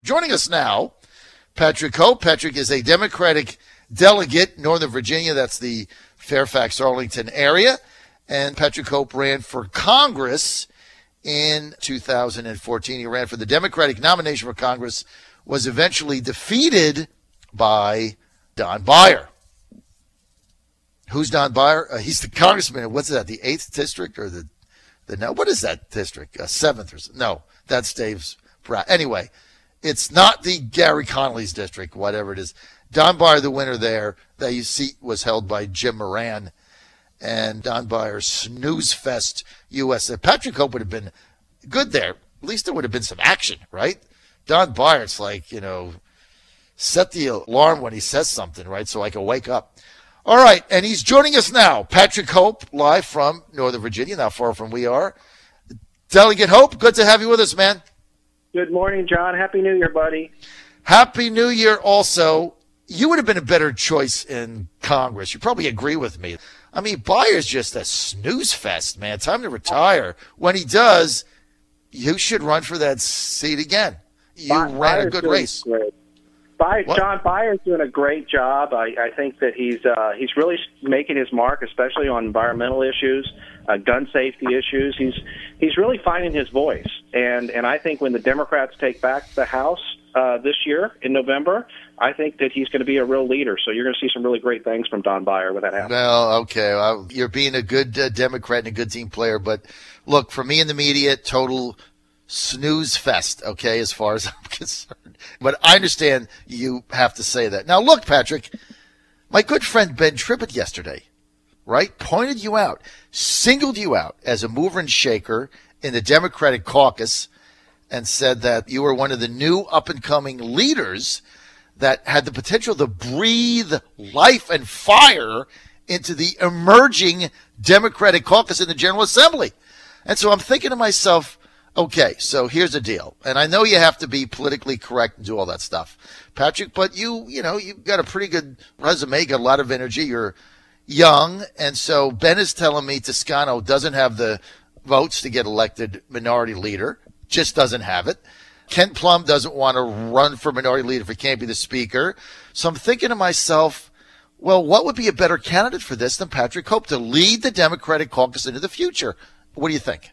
Joining us now, Patrick Hope. Patrick is a Democratic delegate, Northern Virginia. That's the Fairfax-Arlington area. And Patrick Hope ran for Congress in 2014. He ran for the Democratic nomination for Congress, was eventually defeated by Don Beyer. Who's Don Beyer? He's the congressman. What's that, the 8th district or the what is that district? 7th or something? No, that's Dave's. Anyway, it's not the Gary Connolly's district, whatever it is. Don Beyer, the winner there. That seat was held by Jim Moran. And Don Beyer, snooze fest USA. Patrick Hope would have been good there. At least there would have been some action, right? Don Beyer, it's like, set the alarm when he says something, right? So I can wake up. All right, and he's joining us now. Patrick Hope, live from Northern Virginia, not far from we are. Delegate Hope, good to have you with us, man. Good morning, John. Happy New Year, buddy. Happy New Year also. You would have been a better choice in Congress. You probably agree with me. I mean, Beyer's just a snooze fest, man. Time to retire. When he does, you should run for that seat again. You ran a good race. John Beyer's doing a great job. I think that he's really making his mark, especially on environmental issues, gun safety issues. He's really finding his voice, and I think when the Democrats take back the House this year in November, I think that he's going to be a real leader. So you're going to see some really great things from Don Beyer when that happens. Well, okay, you're being a good Democrat and a good team player, but look, for me in the media, total snooze fest, okay, as far as I'm concerned. But I understand you have to say that. Now, look, Patrick, my good friend Ben Tribbett yesterday, right, pointed you out, singled you out as a mover and shaker in the Democratic caucus and said that you were one of the new up-and-coming leaders that had the potential to breathe life and fire into the emerging Democratic caucus in the General Assembly. And so I'm thinking to myself, okay, so here's the deal. And I know you have to be politically correct and do all that stuff, Patrick, but you've got a pretty good resume, got a lot of energy. You're young. And so Ben is telling me Toscano doesn't have the votes to get elected minority leader, just doesn't have it. Ken Plum doesn't want to run for minority leader if he can't be the speaker. So I'm thinking to myself, well, what would be a better candidate for this than Patrick Hope to lead the Democratic caucus into the future? What do you think?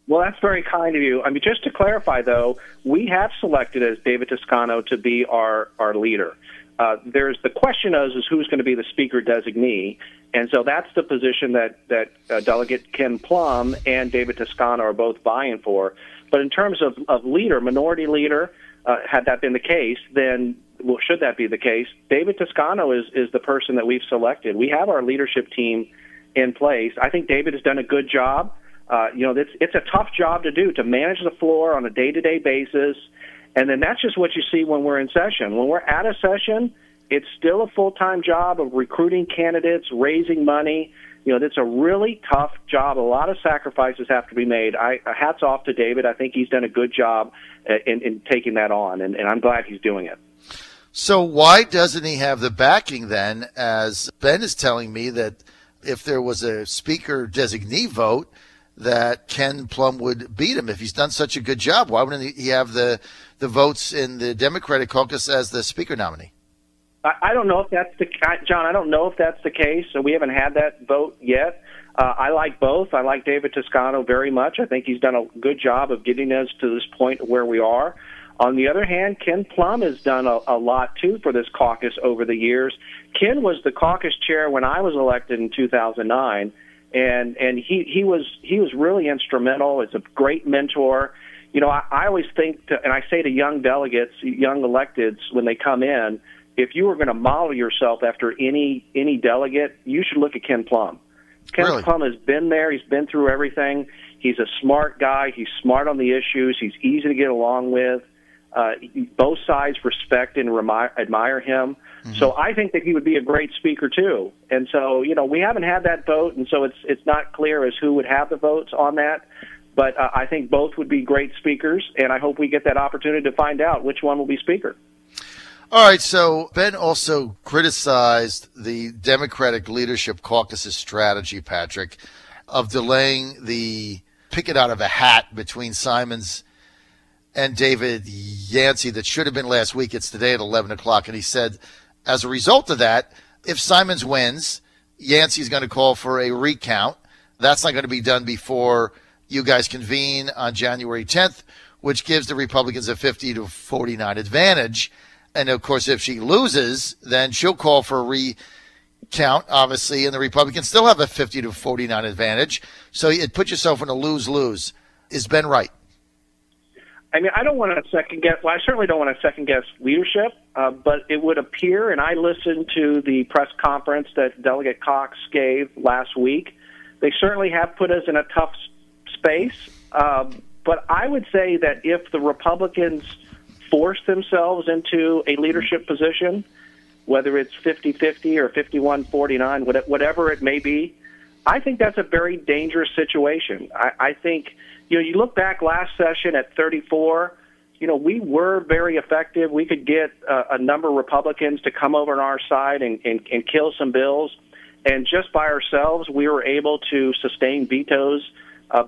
Well, that's very kind of you. I mean, just to clarify, though, we have selected as David Toscano to be our leader. There's the question is who's going to be the speaker designee, and so that's the position that Delegate Ken Plum and David Toscano are both vying for. But in terms of leader, minority leader, had that been the case, then should that be the case, David Toscano is the person that we've selected. We have our leadership team in place. I think David has done a good job. It's a tough job to do, to manage the floor on a day-to-day basis, and then that's just what you see when we're in session. When we're out of session, it's still a full-time job of recruiting candidates, raising money. It's a really tough job. A lot of sacrifices have to be made. Hats off to David. I think he's done a good job in taking that on, and I'm glad he's doing it. So why doesn't he have the backing then, as Ben is telling me that if there was a speaker designee vote, that Ken Plum would beat him if he's done such a good job? Why wouldn't he have the votes in the Democratic caucus as the speaker nominee? I don't know if that's John, I don't know if that's the case. So we haven't had that vote yet. I like both. I like David Toscano very much. I think he's done a good job of getting us to this point where we are. On the other hand, Ken Plum has done a lot, too, for this caucus over the years. Ken was the caucus chair when I was elected in 2009. And he was really instrumental. It's a great mentor. I always think, and I say to young delegates, young electeds, when they come in, if you were going to model yourself after any delegate, you should look at Ken Plum. Ken Plum has been there. He's been through everything. He's a smart guy. He's smart on the issues. He's easy to get along with. Both sides respect and admire him. Mm-hmm. So I think that he would be a great speaker too. And so, we haven't had that vote, and so it's not clear as who would have the votes on that. But I think both would be great speakers, and I hope we get that opportunity to find out which one will be speaker. All right, so Ben also criticized the Democratic Leadership Caucus's strategy, Patrick, of delaying the pick it out of a hat between Simons and David Yancey that should have been last week. It's today at 11 o'clock. And he said, as a result of that, if Simons wins, Yancey's going to call for a recount. That's not going to be done before you guys convene on January 10th, which gives the Republicans a 50-49 advantage. And, of course, if she loses, then she'll call for a recount, obviously, and the Republicans still have a 50-49 advantage. So it puts yourself in a lose-lose. Is Ben right? I mean, I don't want to second guess. Well, I certainly don't want to second guess leadership, but it would appear, and I listened to the press conference that Delegate Cox gave last week. They certainly have put us in a tough space, but I would say that if the Republicans force themselves into a leadership position, whether it's 50-50 or 51-49, whatever it may be, I think that's a very dangerous situation. I think, you look back last session at 34, we were very effective. We could get a number of Republicans to come over on our side and kill some bills. And just by ourselves, we were able to sustain vetoes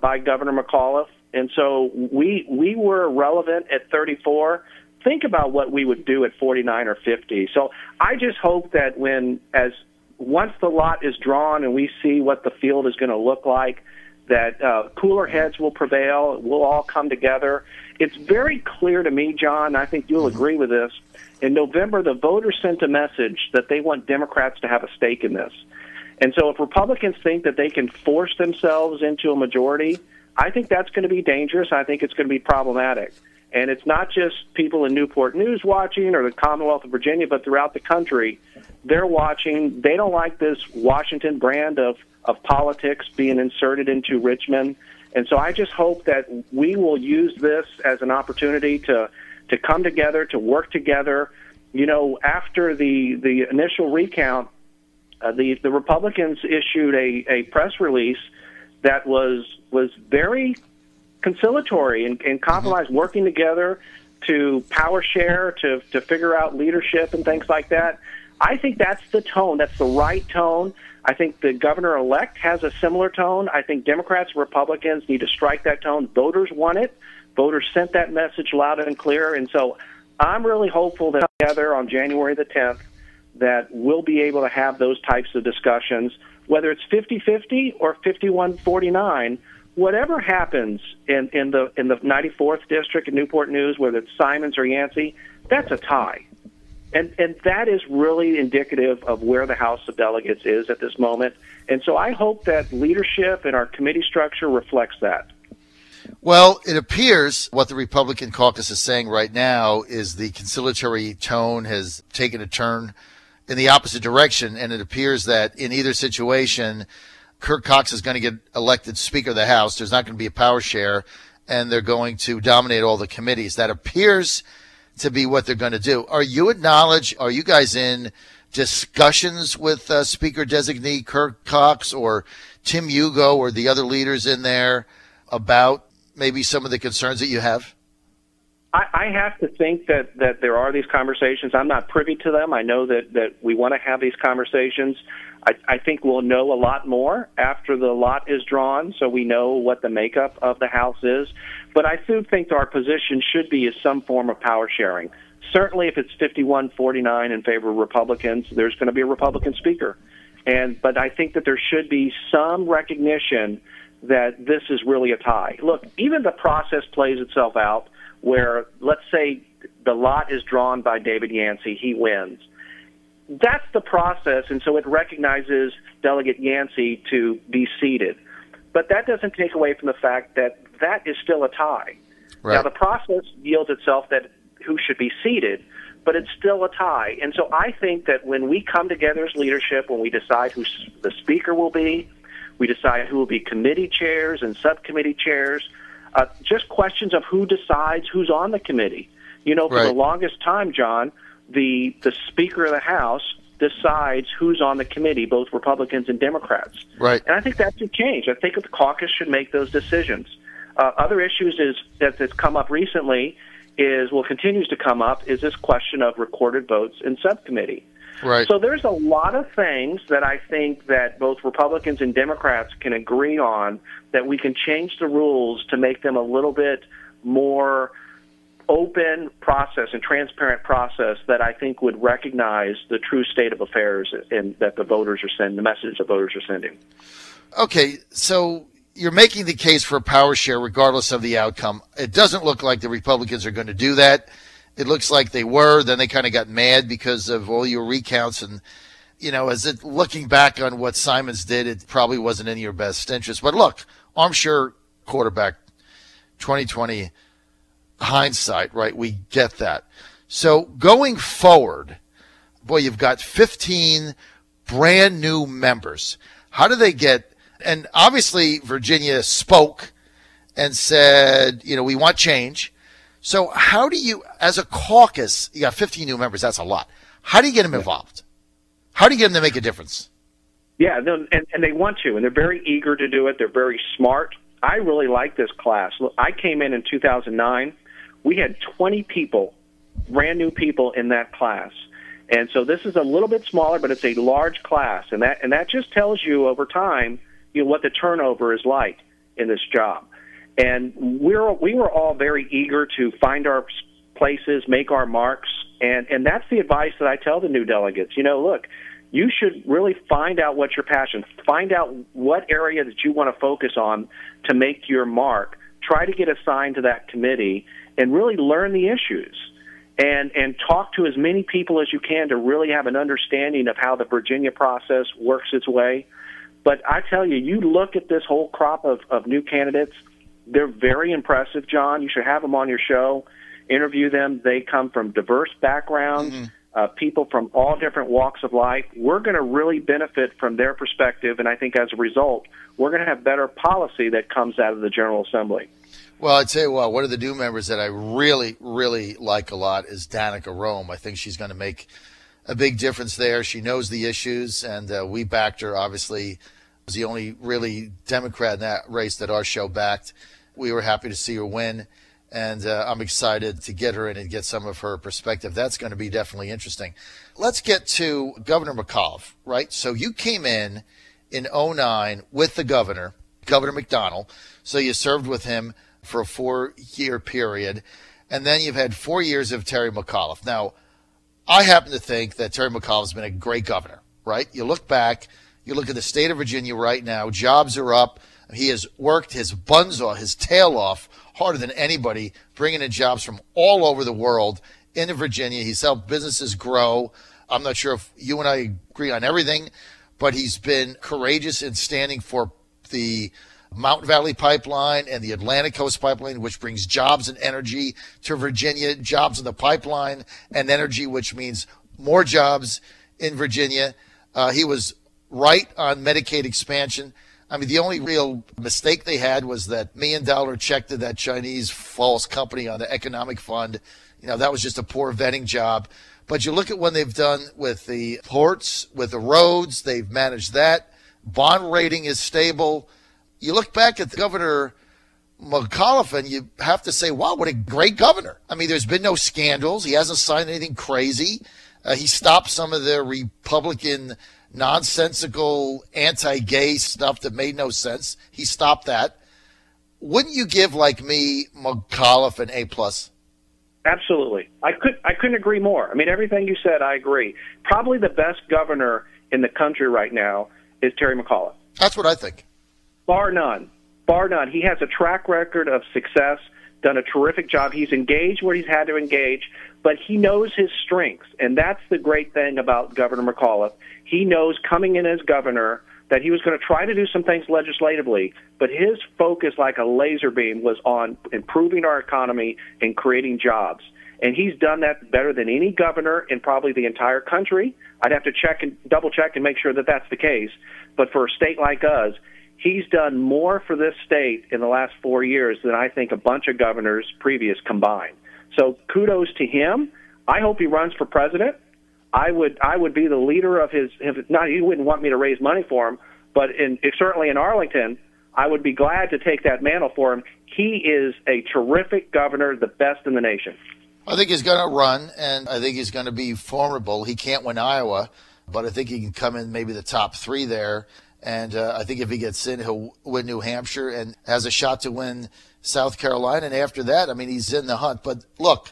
by Governor McAuliffe. And so we were relevant at 34. Think about what we would do at 49 or 50. So I just hope that once the lot is drawn and we see what the field is going to look like, that cooler heads will prevail. We'll all come together. It's very clear to me, John, I think you'll agree with this. In November, the voters sent a message that they want Democrats to have a stake in this. And so if Republicans think that they can force themselves into a majority, I think that's going to be dangerous. I think it's going to be problematic. And it's not just people in Newport News watching or the Commonwealth of Virginia, but throughout the country. They're watching. They don't like this Washington brand of politics being inserted into Richmond. And so I just hope that we will use this as an opportunity to come together, to work together. After the initial recount, the Republicans issued a press release that was very conciliatory and compromise, working together to power share, to figure out leadership and things like that. I think that's the tone. That's the right tone. I think the governor-elect has a similar tone. I think Democrats and Republicans need to strike that tone. Voters want it. Voters sent that message loud and clear. And so I'm really hopeful that together on January the 10th that we'll be able to have those types of discussions, whether it's 50-50 or 51-49, whatever happens in the 94th District in Newport News, whether it's Simons or Yancey, that's a tie. And that is really indicative of where the House of Delegates is at this moment. And so I hope that leadership and our committee structure reflects that. Well, it appears what the Republican caucus is saying right now is the conciliatory tone has taken a turn in the opposite direction, and it appears that in either situation, Kirk Cox is going to get elected Speaker of the House. There's not going to be a power share, and they're going to dominate all the committees. That appears to be what they're going to do. Are you guys in discussions with Speaker-designee Kirk Cox or Tim Hugo or the other leaders in there about maybe some of the concerns that you have? I have to think that there are these conversations. I'm not privy to them. I know that we want to have these conversations. I think we'll know a lot more after the lot is drawn, so we know what the makeup of the House is. But I do think our position should be is some form of power sharing. Certainly if it's 51-49 in favor of Republicans, there's going to be a Republican speaker. But I think that there should be some recognition that this is really a tie. Look, even the process plays itself out where, let's say, the lot is drawn by David Yancey, he wins. That's the process, and so it recognizes Delegate Yancey to be seated. But that doesn't take away from the fact that that is still a tie. Right. Now, the process yields itself that who should be seated, but it's still a tie. And so I think that when we come together as leadership, when we decide who the speaker will be, we decide who will be committee chairs and subcommittee chairs, just questions of who decides who's on the committee. For the longest time, John, the Speaker of the House decides who's on the committee, both Republicans and Democrats. Right. And I think that should change. I think the caucus should make those decisions. Other issues that's come up recently continues to come up, is this question of recorded votes in subcommittee. Right. So there's a lot of things that I think that both Republicans and Democrats can agree on, that we can change the rules to make them a little bit more open process and transparent process that I think would recognize the true state of affairs and that the voters are sending, the message the voters are sending. Okay, so you're making the case for a power share regardless of the outcome. It doesn't look like the Republicans are going to do that. It looks like they were. Then they kind of got mad because of all your recounts. And, you know, looking back on what Simons did, it probably wasn't in your best interest. But look, armchair quarterback, 2020 hindsight, right? We get that. So going forward, boy, you've got 15 brand new members. How do they get? And obviously, Virginia spoke and said, you know, we want change. So how do you, as a caucus, you got 15 new members, that's a lot. How do you get them involved? How do you get them to make a difference? Yeah, and they want to, and they're very eager to do it. They're very smart. I really like this class. Look, I came in 2009. We had 20 people, brand new people in that class. And so this is a little bit smaller, but it's a large class. And that just tells you over time, you know, what the turnover is like in this job. And we were all very eager to find our places, make our marks, and that's the advice that I tell the new delegates. You know, look, you should really find out what your passion, find out what area that you want to focus on to make your mark. Try to get assigned to that committee and really learn the issues and talk to as many people as you can to really have an understanding of how the Virginia process works its way. But I tell you, you look at this whole crop of new candidates, they're very impressive, John. You should have them on your show, interview them. They come from diverse backgrounds, people from all different walks of life. We're going to really benefit from their perspective, and I think as a result, we're going to have better policy that comes out of the General Assembly. Well, I'd say, well, one of the new members that I really, really like a lot is Danica Rome. I think she's going to make a big difference there. She knows the issues, and we backed her. Obviously, was the only really Democrat in that race that our show backed. We were happy to see her win, and I'm excited to get her in and get some of her perspective. That's going to be definitely interesting. Let's get to Governor McAuliffe, right? So you came in 2009 with the governor, Governor McDonnell, so you served with him for a 4-year period, and then you've had 4 years of Terry McAuliffe. Now, I happen to think that Terry McAuliffe's been a great governor, right? You look back, you look at the state of Virginia right now, jobs are up. He has worked his buns off, his tail off, harder than anybody, bringing in jobs from all over the world into Virginia. He's helped businesses grow. I'm not sure if you and I agree on everything, but he's been courageous in standing for the Mountain Valley Pipeline and the Atlantic Coast Pipeline, which brings jobs and energy to Virginia, jobs in the pipeline and energy, which means more jobs in Virginia. He was right on Medicaid expansion. I mean, the only real mistake they had was that $1 million check to that Chinese false company on the economic fund. You know, that was just a poor vetting job. But you look at what they've done with the ports, with the roads, they've managed that. Bond rating is stable. You look back at Governor McAuliffe and you have to say, wow, what a great governor. I mean, there's been no scandals. He hasn't signed anything crazy. He stopped some of the Republican nonsensical anti-gay stuff that made no sense. He stopped that. Wouldn't you give, like me, McAuliffe an A+? Absolutely. I couldn't agree more. I mean, everything you said, I agree. Probably the best governor in the country right now is Terry McAuliffe. That's what I think. Bar none. Bar none. He has a track record of success, done a terrific job. He's engaged where he's had to engage, but he knows his strengths, and that's the great thing about Governor McAuliffe. He knows coming in as governor that he was going to try to do some things legislatively, but his focus, like a laser beam, was on improving our economy and creating jobs. And he's done that better than any governor in probably the entire country. I'd have to check and double check and make sure that that's the case. But for a state like us, he's done more for this state in the last 4 years than I think a bunch of governors previous combined. So kudos to him. I hope he runs for president. I would be the leader of his not, he wouldn't want me to raise money for him, but certainly in Arlington, I would be glad to take that mantle for him. He is a terrific governor, the best in the nation. I think he's going to run, and I think he's going to be formidable. He can't win Iowa, but I think he can come in maybe the top 3 there. And I think if he gets in, he'll win New Hampshire and has a shot to win South Carolina. And after that, I mean, he's in the hunt. But look,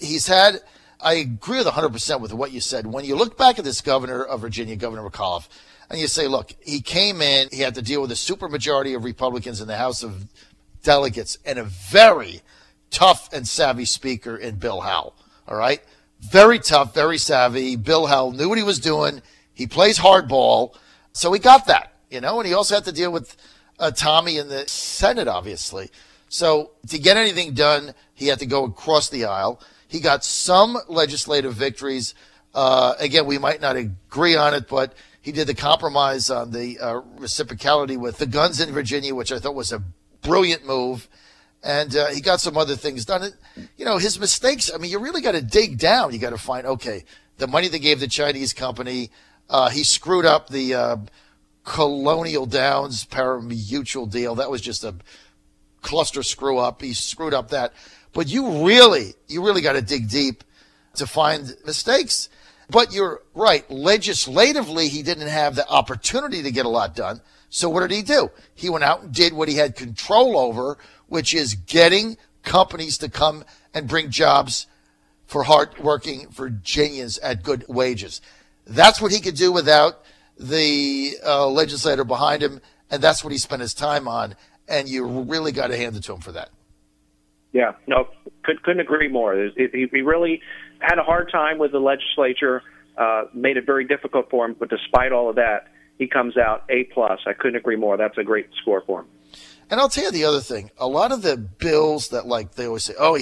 I agree with 100% with what you said. When you look back at this governor of Virginia, Governor McAuliffe, and you say, look, he came in, he had to deal with a supermajority of Republicans in the House of Delegates and a very tough and savvy speaker in Bill Howell. All right? Very tough, very savvy. Bill Howell knew what he was doing. He plays hardball. So he got that, and he also had to deal with Tommy in the Senate, obviously. So to get anything done, he had to go across the aisle. He got some legislative victories. Again, we might not agree on it, but he did the compromise on the reciprocality with the guns in Virginia, which I thought was a brilliant move. And he got some other things done. His mistakes, I mean, you really got to dig down. You got to find, okay, the money they gave the Chinese company, he screwed up the Colonial Downs pari-mutuel deal. That was just a cluster screw up. He screwed up that. But you really got to dig deep to find mistakes. But you're right. Legislatively, he didn't have the opportunity to get a lot done. So what did he do? He went out and did what he had control over, which is getting companies to come and bring jobs for hardworking Virginians at good wages. That's what he could do without the legislator behind him, and that's what he spent his time on. And you really got to hand it to him for that. Yeah, no, couldn't agree more. He really had a hard time with the legislature, made it very difficult for him, but despite all of that, he comes out A+. I couldn't agree more. That's a great score for him. And I'll tell you the other thing. A lot of the bills that, like, they always say, oh,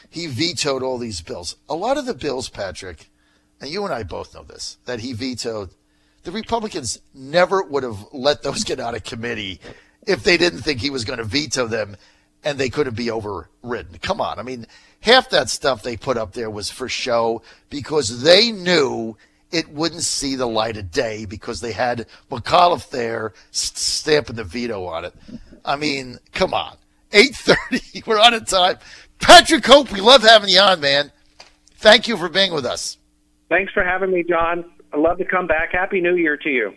he vetoed all these bills. A lot of the bills, Patrick, and you and I both know this, that he vetoed, the Republicans never would have let those get out of committee if they didn't think he was going to veto them and they couldn't be overridden. Come on. I mean, half that stuff they put up there was for show because they knew it wouldn't see the light of day because they had McAuliffe there stamping the veto on it. I mean, come on. 8:30. We're out of time. Patrick Hope, we love having you on, man. Thank you for being with us. Thanks for having me, John. I'd love to come back. Happy New Year to you.